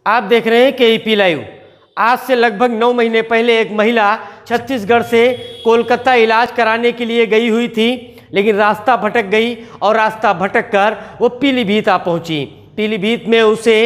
आप देख रहे हैं केईपी लाइव। आज से लगभग 9 महीने पहले एक महिला छत्तीसगढ़ से कोलकाता इलाज कराने के लिए गई हुई थी, लेकिन रास्ता भटक गई और रास्ता भटक कर वो पीलीभीत आ पहुंची। पीलीभीत में उसे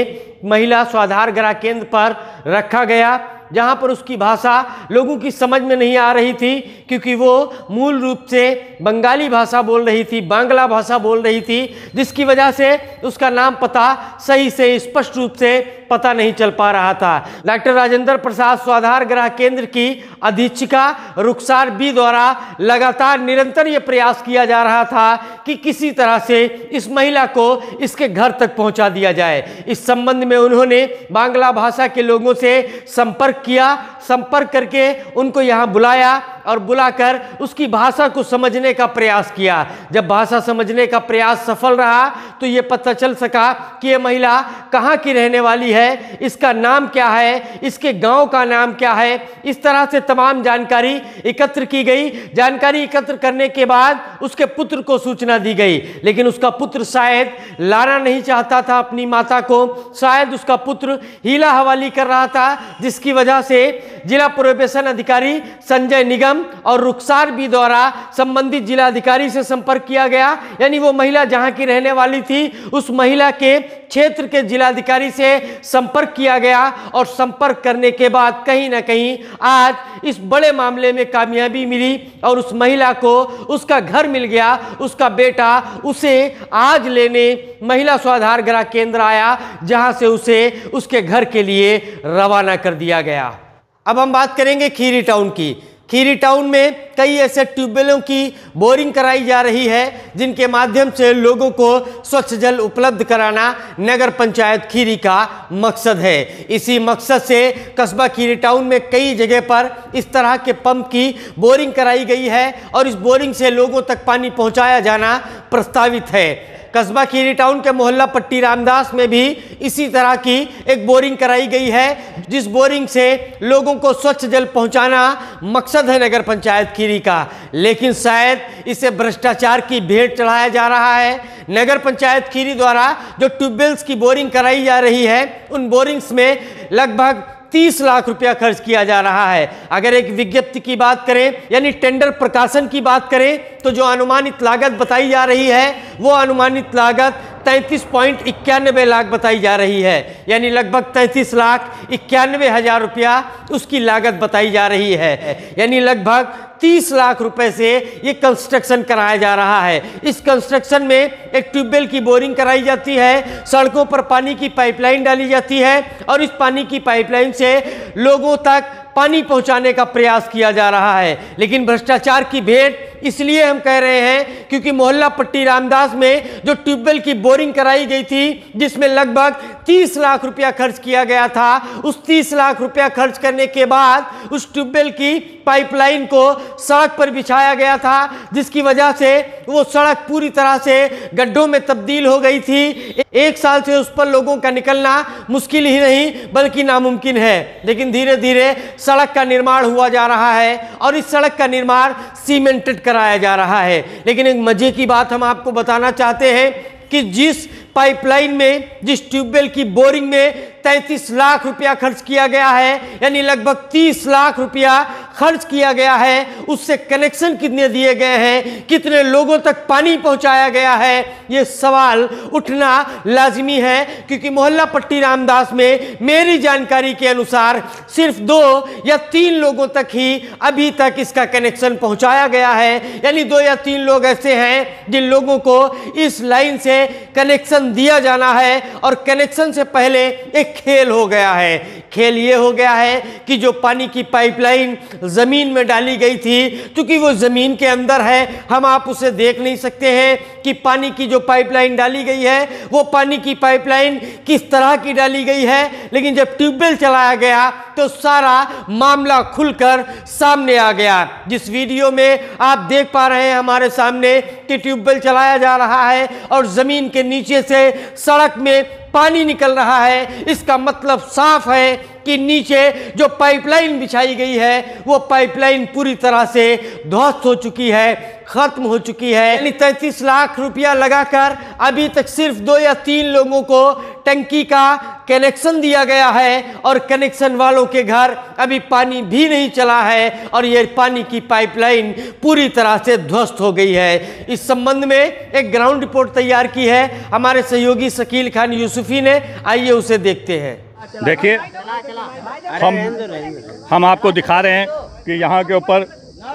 महिला स्वाधार गृह केंद्र पर रखा गया, जहां पर उसकी भाषा लोगों की समझ में नहीं आ रही थी, क्योंकि वो मूल रूप से बंगाली भाषा बोल रही थी, बांग्ला भाषा बोल रही थी, जिसकी वजह से उसका नाम पता सही से स्पष्ट रूप से पता नहीं चल पा रहा था। डॉक्टर राजेंद्र प्रसाद स्वाधार गृह केंद्र की अधीक्षिका रुखसार बी द्वारा लगातार निरंतर ये प्रयास किया जा रहा था कि किसी तरह से इस महिला को इसके घर तक पहुंचा दिया जाए। इस संबंध में उन्होंने बांग्ला भाषा के लोगों से संपर्क किया, संपर्क करके उनको यहाँ बुलाया और बुलाकर उसकी भाषा को समझने का प्रयास किया। जब भाषा समझने का प्रयास सफल रहा तो ये पता चल सका कि ये महिला कहाँ की रहने वाली है, इसका नाम क्या है, इसके गांव का नाम क्या है। इस तरह से तमाम जानकारी एकत्र की गई। जानकारी एकत्र करने के बाद उसके पुत्र को सूचना दी गई, लेकिन उसका पुत्र शायद लाना नहीं चाहता था अपनी माता को, शायद उसका पुत्र हीला हवाली कर रहा था, जिसकी वजह से जिला प्रोबेशन अधिकारी संजय निगम और रुखसार बी द्वारा संबंधित जिला अधिकारी से संपर्क किया गया। यानी वो महिला जहां की रहने वाली थी, उस महिला के क्षेत्र के जिलाधिकारी से संपर्क किया गया और संपर्क करने के बाद कहीं ना कहीं आज इस बड़े मामले में कामयाबी मिली और उस महिला को उसका घर मिल गया। उसका बेटा उसे आज लेने महिला स्वाधार गृह केंद्र आया, जहां से उसे उसके घर के लिए रवाना कर दिया गया। अब हम बात करेंगे खीरी टाउन की। खीरी टाउन में कई ऐसे ट्यूबवेलों की बोरिंग कराई जा रही है, जिनके माध्यम से लोगों को स्वच्छ जल उपलब्ध कराना नगर पंचायत खीरी का मकसद है। इसी मकसद से कस्बा खीरी टाउन में कई जगह पर इस तरह के पंप की बोरिंग कराई गई है और इस बोरिंग से लोगों तक पानी पहुंचाया जाना प्रस्तावित है। कस्बा खीरी टाउन के मोहल्ला पट्टी रामदास में भी इसी तरह की एक बोरिंग कराई गई है, जिस बोरिंग से लोगों को स्वच्छ जल पहुंचाना मकसद है नगर पंचायत खीरी का। लेकिन शायद इसे भ्रष्टाचार की भेंट चढ़ाया जा रहा है। नगर पंचायत खीरी द्वारा जो ट्यूबवेल्स की बोरिंग कराई जा रही है, उन बोरिंग्स में लगभग 30 लाख रुपया खर्च किया जा रहा है। अगर एक विज्ञप्ति की बात करें, यानी टेंडर प्रकाशन की बात करें, तो जो अनुमानित लागत बताई जा रही है वो अनुमानित लागत 33.91 लाख बताई जा रही है। यानी लगभग 33,91,000 रुपया उसकी लागत बताई जा रही है। यानी लगभग 30 लाख रुपए से ये कंस्ट्रक्शन कराया जा रहा है। इस कंस्ट्रक्शन में एक ट्यूबवेल की बोरिंग कराई जाती है, सड़कों पर पानी की पाइपलाइन डाली जाती है और इस पानी की पाइपलाइन से लोगों तक पानी पहुंचाने का प्रयास किया जा रहा है। लेकिन भ्रष्टाचार की भेंट इसलिए हम कह रहे हैं क्योंकि मोहल्ला पट्टी रामदास में जो ट्यूबवेल की बोरिंग कराई गई थी, जिसमें लगभग 30 लाख रुपया खर्च किया गया था, उस 30 लाख रुपया खर्च करने के बाद उस ट्यूबवेल की पाइपलाइन को सड़क पर बिछाया गया था, जिसकी वजह से वो सड़क पूरी तरह से गड्ढों में तब्दील हो गई थी। 1 साल से उस पर लोगों का निकलना मुश्किल ही नहीं बल्कि नामुमकिन है। लेकिन धीरे धीरे सड़क का निर्माण हुआ जा रहा है और इस सड़क का निर्माण सीमेंटेड कराया जा रहा है। लेकिन एक मजे की बात हम आपको बताना चाहते हैं कि जिस पाइपलाइन में, जिस ट्यूबवेल की बोरिंग में 33 लाख रुपया खर्च किया गया है, यानी लगभग 30 लाख रुपया खर्च किया गया है, उससे कनेक्शन कितने दिए गए हैं, कितने लोगों तक पानी पहुंचाया गया है, ये सवाल उठना लाजिमी है। क्योंकि मोहल्ला पट्टी रामदास में मेरी जानकारी के अनुसार सिर्फ 2 या 3 लोगों तक ही अभी तक इसका कनेक्शन पहुंचाया गया है। यानी 2 या 3 लोग ऐसे हैं जिन लोगों को इस लाइन से कनेक्शन दिया जाना है और कनेक्शन से पहले एक खेल हो गया है। खेल ये हो गया है कि जो पानी की पाइपलाइन जमीन में डाली गई थी, क्योंकि वो जमीन के अंदर है, हम आप उसे देख नहीं सकते हैं कि पानी की जो पाइपलाइन डाली गई है वो पानी की पाइपलाइन किस तरह की डाली गई है। लेकिन जब ट्यूबवेल चलाया गया तो सारा मामला खुलकर सामने आ गया। जिस वीडियो में आप देख पा रहे हैं हमारे सामने कि ट्यूबवेल चलाया जा रहा है और जमीन के नीचे से सड़क में पानी निकल रहा है, इसका मतलब साफ है कि नीचे जो पाइपलाइन बिछाई गई है वो पाइपलाइन पूरी तरह से ध्वस्त हो चुकी है, खत्म हो चुकी है। यानी 33 लाख रुपया लगाकर अभी तक सिर्फ 2 या 3 लोगों को टंकी का कनेक्शन दिया गया है और कनेक्शन वालों के घर अभी पानी भी नहीं चला है और ये पानी की पाइपलाइन पूरी तरह से ध्वस्त हो गई है। इस संबंध में एक ग्राउंड रिपोर्ट तैयार की है हमारे सहयोगी शकील खान यूसुफी ने। आइए उसे देखते हैं। देखिए, हम आपको दिखा रहे हैं कि यहाँ के ऊपर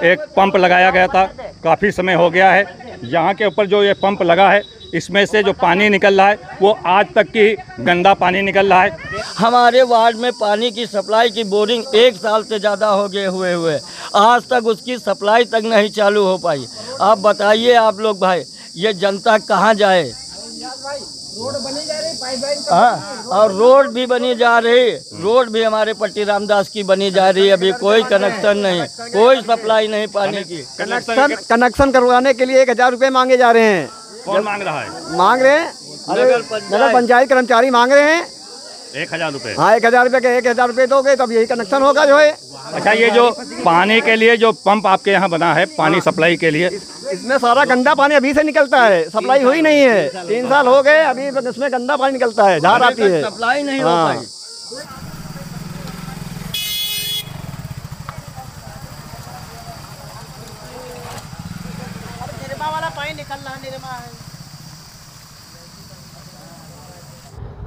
एक पंप लगाया गया था, काफ़ी समय हो गया है। यहाँ के ऊपर जो ये पंप लगा है, इसमें से जो पानी निकल रहा है वो आज तक की गंदा पानी निकल रहा है। हमारे वार्ड में पानी की सप्लाई की बोरिंग 1 साल से ज़्यादा हो गए हुए आज तक उसकी सप्लाई तक नहीं चालू हो पाई। आप बताइए आप लोग भाई, ये जनता कहाँ जाए? रोड बनी जा रही, पाइपलाइन, हाँ, और रोड भी बनी जा रही, रोड भी हमारे पट्टी रामदास की बनी जा रही है। अभी कोई कनेक्शन नहीं, कोई सप्लाई नहीं पानी की। कनेक्शन करवाने के लिए 1000 रुपये मांगे जा रहे हैं। कौन मांग रहा है? मांग रहे हैं नगर पंचायत कर्मचारी मांग रहे हैं 1000 रुपये। हाँ, 1000 रुपये के 1000 रुपये दोगे तब यही कनेक्शन होगा जो है। अच्छा, ये जो पानी के लिए जो पंप आपके यहाँ बना है पानी सप्लाई के लिए, इसमें सारा गंदा पानी अभी से निकलता है, सप्लाई हुई नहीं है। 3 साल हो गए, अभी इसमें गंदा पानी निकलता है, झाड़ आती है, सप्लाई नहीं हो पाई।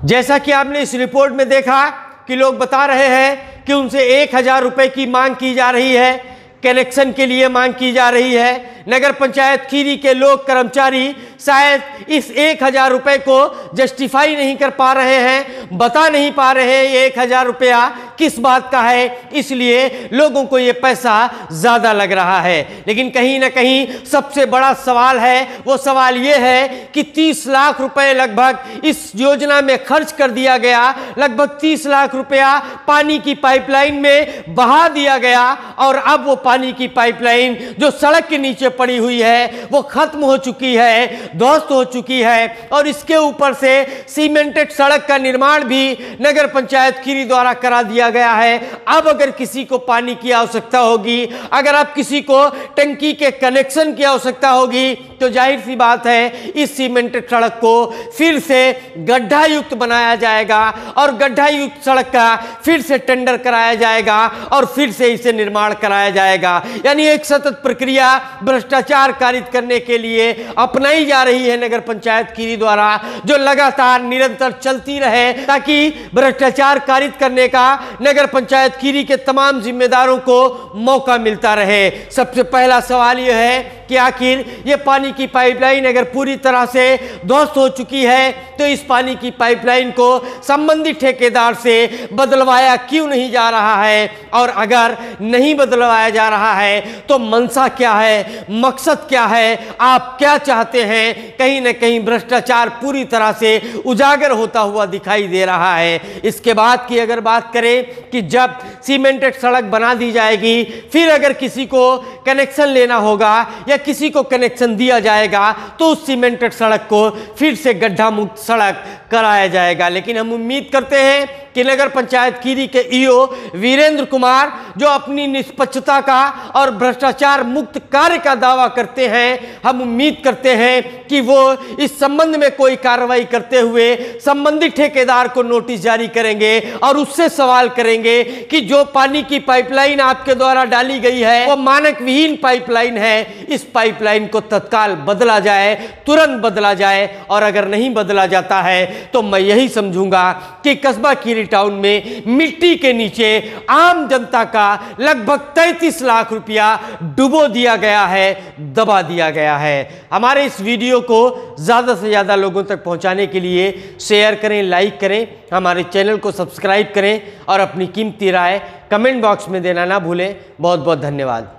जैसा कि आपने इस रिपोर्ट में देखा कि लोग बता रहे हैं कि उनसे 1000 रुपये की मांग की जा रही है, कनेक्शन के लिए मांग की जा रही है। नगर पंचायत खीरी के लोग कर्मचारी शायद इस 1000 रुपये को जस्टिफाई नहीं कर पा रहे हैं, बता नहीं पा रहे हैं ये 1000 रुपया किस बात का है, इसलिए लोगों को ये पैसा ज़्यादा लग रहा है। लेकिन कहीं ना कहीं सबसे बड़ा सवाल है, वो सवाल ये है कि 30 लाख रुपए लगभग इस योजना में खर्च कर दिया गया, लगभग 30 लाख रुपया पानी की पाइपलाइन में बहा दिया गया और अब वो पानी की पाइपलाइन जो सड़क के नीचे पड़ी हुई है वो खत्म हो चुकी है, ध्वस्त हो चुकी है और इसके ऊपर से सीमेंटेड सड़क का निर्माण भी नगर पंचायत खीरी द्वारा करा दिया गया है। अब अगर किसी को पानी की आवश्यकता होगी, अगर आप किसी को टंकी के कनेक्शन की आवश्यकता होगी तो जाहिर सी बात है इस सीमेंटेड सड़क को फिर से गड्ढा युक्त बनाया जाएगा और गड्ढा युक्त सड़क का फिर से टेंडर कराया जाएगा और फिर से इसे निर्माण कराया जाएगा। यानी एक सतत प्रक्रिया भ्रष्टाचार कारित करने के लिए अपनाई जा रही है नगर पंचायत खीरी द्वारा, जो लगातार निरंतर चलती रहे ताकि भ्रष्टाचार कारित करने का नगर पंचायत खीरी के तमाम जिम्मेदारों को मौका मिलता रहे। सबसे पहला सवाल यह है कि आखिर ये पानी की पाइपलाइन अगर पूरी तरह से ध्वस्त हो चुकी है तो इस पानी की पाइपलाइन को संबंधित ठेकेदार से बदलवाया क्यों नहीं जा रहा है, और अगर नहीं बदलवाया जा रहा है तो मंशा क्या है, मकसद क्या है, आप क्या चाहते हैं? कहीं ना कहीं भ्रष्टाचार पूरी तरह से उजागर होता हुआ दिखाई दे रहा है। इसके बाद की अगर बात करें कि जब सीमेंटेड सड़क बना दी जाएगी, फिर अगर किसी को कनेक्शन लेना होगा या किसी को कनेक्शन दिया जाएगा तो उस सीमेंटेड सड़क को फिर से गड्ढा मुक्त सड़क कराया जाएगा। लेकिन हम उम्मीद करते हैं कि नगर पंचायत खीरी के ईओ वीरेंद्र कुमार जो अपनी निष्पक्षता का और भ्रष्टाचार मुक्त कार्य का दावा करते हैं, हम उम्मीद करते हैं कि वो इस संबंध में कोई कार्रवाई करते हुए संबंधित ठेकेदार को नोटिस जारी करेंगे और उससे सवाल करेंगे कि जो पानी की पाइपलाइन आपके द्वारा डाली गई है वो मानक विहीन पाइपलाइन है, इस पाइपलाइन को तत्काल बदला जाए, तुरंत बदला जाए। और अगर नहीं बदला जाता है तो मैं यही समझूंगा कि कस्बा खीरी टाउन में मिट्टी के नीचे आम जनता का लगभग 33 लाख रुपया डुबो दिया गया है, दबा दिया गया है। हमारे इस वीडियो को ज़्यादा से ज़्यादा लोगों तक पहुंचाने के लिए शेयर करें, लाइक करें, हमारे चैनल को सब्सक्राइब करें और अपनी कीमती राय कमेंट बॉक्स में देना ना भूलें। बहुत बहुत धन्यवाद।